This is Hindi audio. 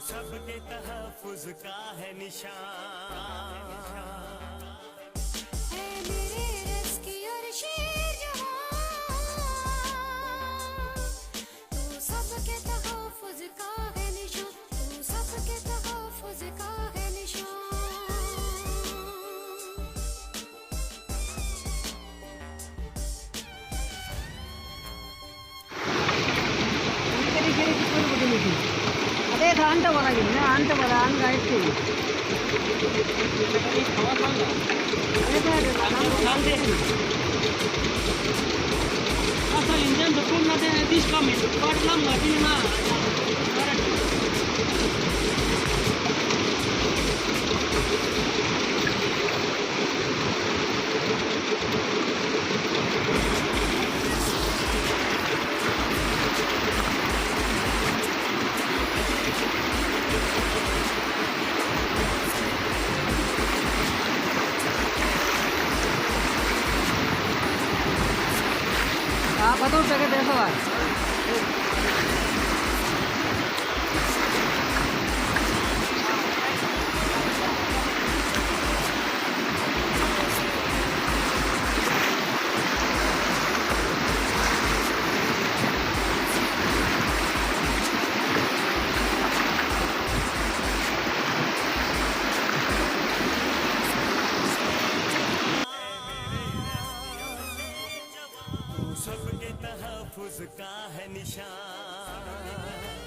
सबके तहफ़्फ़ुज़ का है निशान। है मेरे रज़्क़ की और शेर जवान, तू सबके तहफ़्फ़ुज़ का है निशान, तू सबके तहफ़्फ़ुज़ का है निशान। ಅದೇ ಅಂತ ಬರಾಗಿಲ್ಲ ಅಂತ ಬರ ಹಂಗಾಯ್ತು asal Indian betul nanti edis kami, parlam lagi na. apa tuh pakai biasa lah सबके तहफ़्फ़ुज़ का है निशान।